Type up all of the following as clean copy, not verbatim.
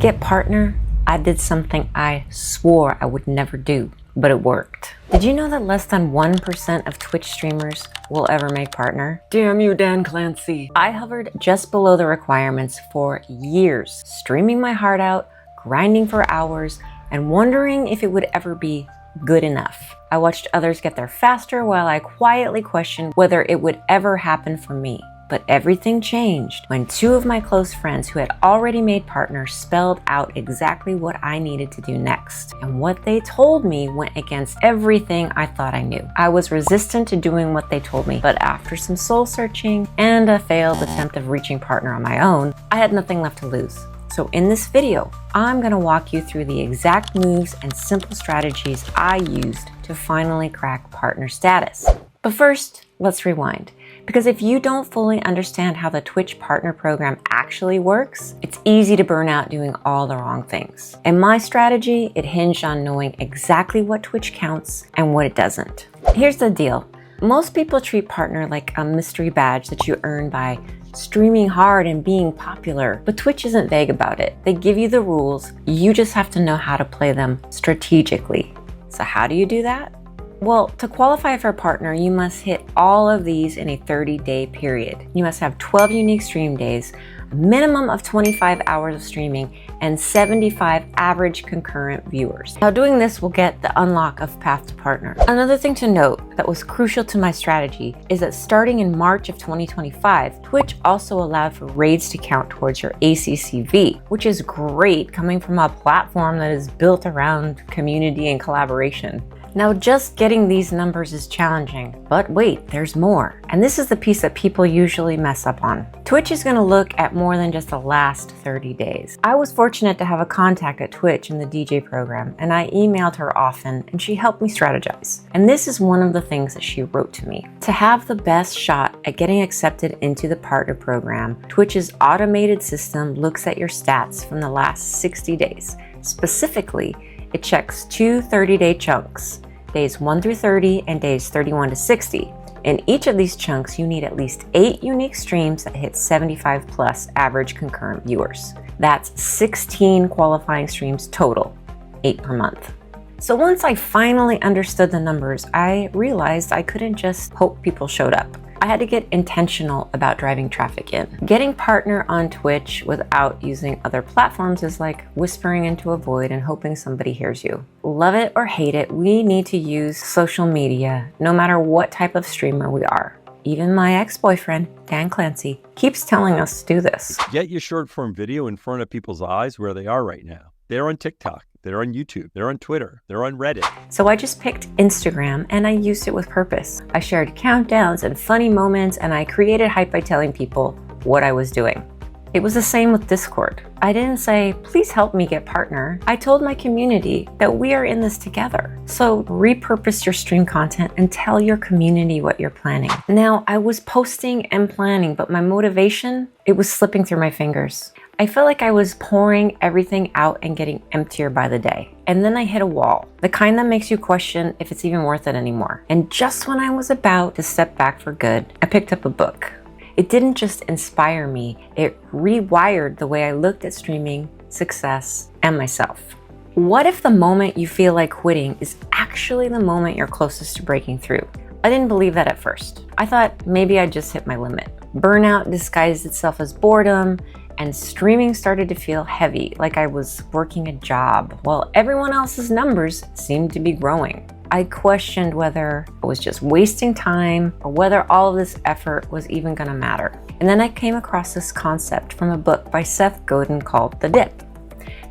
get partner, I did something I swore I would never do, but it worked. Did you know that less than 1% of Twitch streamers will ever make partner? Damn you, Dan Clancy. I hovered just below the requirements for years, streaming my heart out, grinding for hours, and wondering if it would ever be good enough. I watched others get there faster while I quietly questioned whether it would ever happen for me. But everything changed when two of my close friends who had already made partners spelled out exactly what I needed to do next. And what they told me went against everything I thought I knew. I was resistant to doing what they told me, but after some soul searching and a failed attempt of reaching partner on my own, I had nothing left to lose. So in this video, I'm gonna walk you through the exact moves and simple strategies I used to finally crack partner status. But first, let's rewind. Because if you don't fully understand how the Twitch partner program actually works, it's easy to burn out doing all the wrong things. And my strategy, it hinged on knowing exactly what Twitch counts and what it doesn't. Here's the deal. Most people treat partner like a mystery badge that you earn by streaming hard and being popular, but Twitch isn't vague about it. They give you the rules, you just have to know how to play them strategically. So how do you do that? Well, to qualify for a partner, you must hit all of these in a 30-day period. You must have 12 unique stream days, a minimum of 25 hours of streaming, and 75 average concurrent viewers. Now, doing this will get the unlock of Path to Partner. Another thing to note that was crucial to my strategy is that starting in March of 2025, Twitch also allowed for raids to count towards your ACCV, which is great coming from a platform that is built around community and collaboration. Now, just getting these numbers is challenging, but wait, there's more. And this is the piece that people usually mess up on. Twitch is gonna look at more than just the last 30 days. I was fortunate to have a contact at Twitch in the DJ program, and I emailed her often, and she helped me strategize. And this is one of the things that she wrote to me. To have the best shot at getting accepted into the partner program, Twitch's automated system looks at your stats from the last 60 days. Specifically, it checks two 30-day chunks, days 1 through 30 and days 31 to 60. In each of these chunks, you need at least 8 unique streams that hit 75 plus average concurrent viewers. That's 16 qualifying streams total, 8 per month. So once I finally understood the numbers, I realized I couldn't just hope people showed up. I had to get intentional about driving traffic in. Getting partner on Twitch without using other platforms is like whispering into a void and hoping somebody hears you. Love it or hate it, we need to use social media no matter what type of streamer we are. Even my ex-boyfriend, Dan Clancy, keeps telling us to do this. Get your short form video in front of people's eyes where they are right now. They're on TikTok. They're on YouTube, they're on Twitter, they're on Reddit. So I just picked Instagram and I used it with purpose. I shared countdowns and funny moments, and I created hype by telling people what I was doing. It was the same with Discord. I didn't say, please help me get partner. I told my community that we are in this together. So repurpose your stream content and tell your community what you're planning. Now, I was posting and planning, but my motivation, it was slipping through my fingers. I felt like I was pouring everything out and getting emptier by the day. And then I hit a wall, the kind that makes you question if it's even worth it anymore. And just when I was about to step back for good, I picked up a book. It didn't just inspire me, it rewired the way I looked at streaming, success, and myself. What if the moment you feel like quitting is actually the moment you're closest to breaking through? I didn't believe that at first. I thought maybe I just hit my limit. Burnout disguised itself as boredom, and streaming started to feel heavy, like I was working a job, while everyone else's numbers seemed to be growing. I questioned whether I was just wasting time or whether all of this effort was even gonna matter. And then I came across this concept from a book by Seth Godin called The Dip.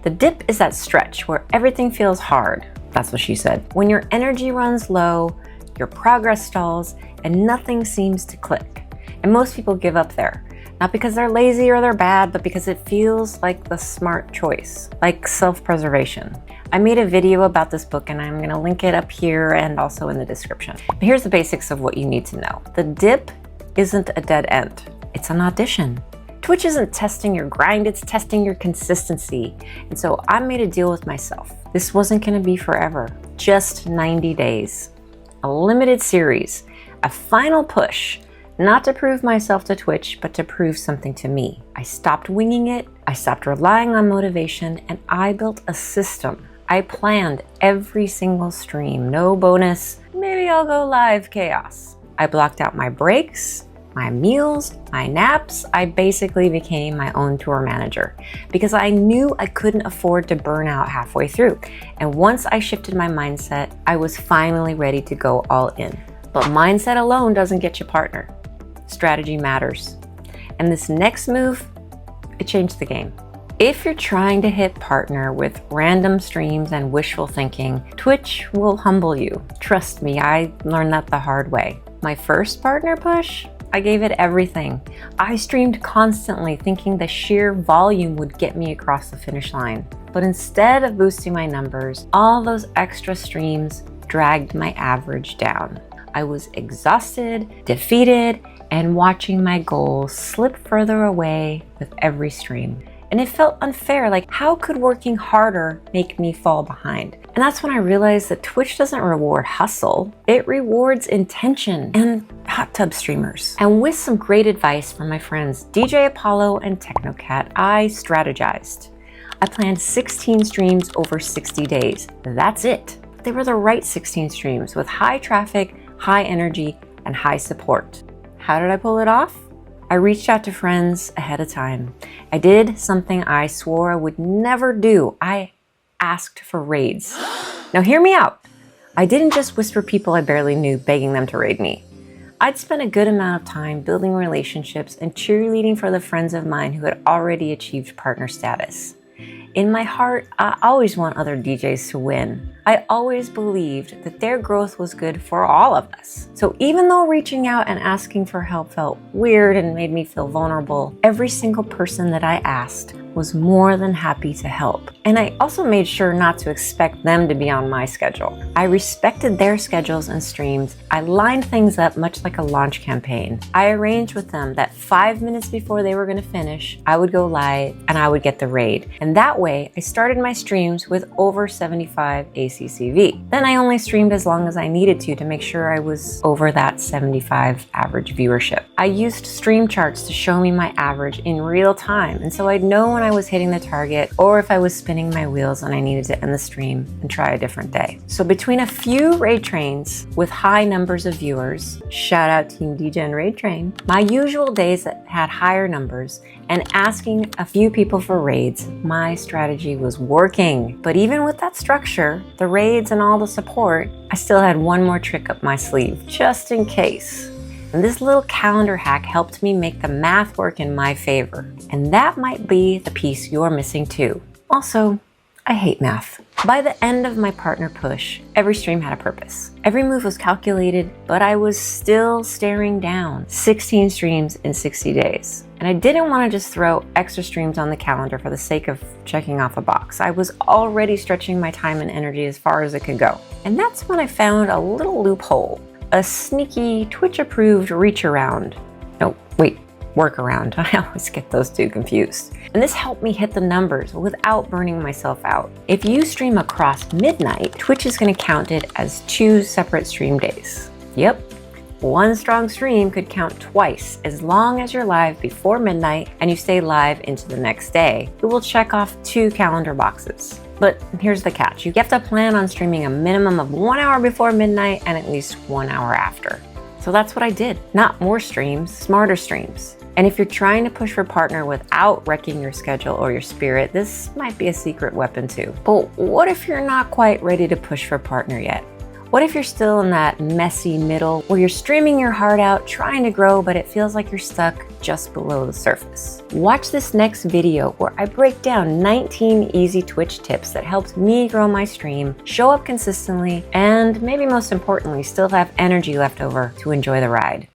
The dip is that stretch where everything feels hard. That's what she said. When your energy runs low, your progress stalls, and nothing seems to click. And most people give up there. Not because they're lazy or they're bad, but because it feels like the smart choice, like self-preservation. I made a video about this book and I'm gonna link it up here and also in the description. But here's the basics of what you need to know. The dip isn't a dead end, it's an audition. Twitch isn't testing your grind, it's testing your consistency. And so I made a deal with myself. This wasn't gonna be forever, just 90 days. A limited series, a final push, not to prove myself to Twitch, but to prove something to me. I stopped winging it, I stopped relying on motivation and I built a system. I planned every single stream, no bonus, maybe I'll go live chaos. I blocked out my breaks, my meals, my naps. I basically became my own tour manager because I knew I couldn't afford to burn out halfway through. And once I shifted my mindset, I was finally ready to go all in. But mindset alone doesn't get you a partner. Strategy matters. And this next move, it changed the game. If you're trying to hit partner with random streams and wishful thinking, Twitch will humble you. Trust me, I learned that the hard way. My first partner push, I gave it everything. I streamed constantly thinking the sheer volume would get me across the finish line. But instead of boosting my numbers, all those extra streams dragged my average down. I was exhausted, defeated, and watching my goals slip further away with every stream. And it felt unfair, like how could working harder make me fall behind? And that's when I realized that Twitch doesn't reward hustle, it rewards intention and hot tub streamers. And with some great advice from my friends DJ Apollo and Technocat, I strategized. I planned 16 streams over 60 days. That's it. But they were the right 16 streams with high traffic, high energy, and high support. How did I pull it off? I reached out to friends ahead of time. I did something I swore I would never do. I asked for raids. Now hear me out. I didn't just whisper people I barely knew begging them to raid me. I'd spent a good amount of time building relationships and cheerleading for the friends of mine who had already achieved partner status. In my heart, I always want other DJs to win. I always believed that their growth was good for all of us. So even though reaching out and asking for help felt weird and made me feel vulnerable, every single person that I asked was more than happy to help. And I also made sure not to expect them to be on my schedule. I respected their schedules and streams. I lined things up much like a launch campaign. I arranged with them that 5 minutes before they were going to finish, I would go live and I would get the raid. And that way, I started my streams with over 75 ACCV. Then I only streamed as long as I needed to make sure I was over that 75 average viewership. I used stream charts to show me my average in real time, and so I'd know when I was hitting the target or if I was spinning my wheels and I needed to end the stream and try a different day. So between a few raid trains with high numbers of viewers, shout out Team DJ and Raid Train, my usual days that had higher numbers, and asking a few people for raids, my strategy was working. But even with that structure, the raids and all the support, I still had one more trick up my sleeve, just in case. And this little calendar hack helped me make the math work in my favor. And that might be the piece you're missing too. Also, I hate math. By the end of my partner push, every stream had a purpose. Every move was calculated, but I was still staring down 16 streams in 60 days. And I didn't want to just throw extra streams on the calendar for the sake of checking off a box. I was already stretching my time and energy as far as it could go. And that's when I found a little loophole. A sneaky Twitch-approved reach-around. No, wait, workaround. I always get those two confused. And this helped me hit the numbers without burning myself out. If you stream across midnight, Twitch is going to count it as 2 separate stream days. Yep, one strong stream could count twice as long as you're live before midnight and you stay live into the next day. It will check off 2 calendar boxes. But here's the catch. You have to plan on streaming a minimum of 1 hour before midnight and at least 1 hour after. So that's what I did. Not more streams, smarter streams. And if you're trying to push for partner without wrecking your schedule or your spirit, this might be a secret weapon too. But what if you're not quite ready to push for partner yet? What if you're still in that messy middle where you're streaming your heart out, trying to grow, but it feels like you're stuck just below the surface? Watch this next video where I break down 19 easy Twitch tips that helped me grow my stream, show up consistently, and maybe most importantly, still have energy left over to enjoy the ride.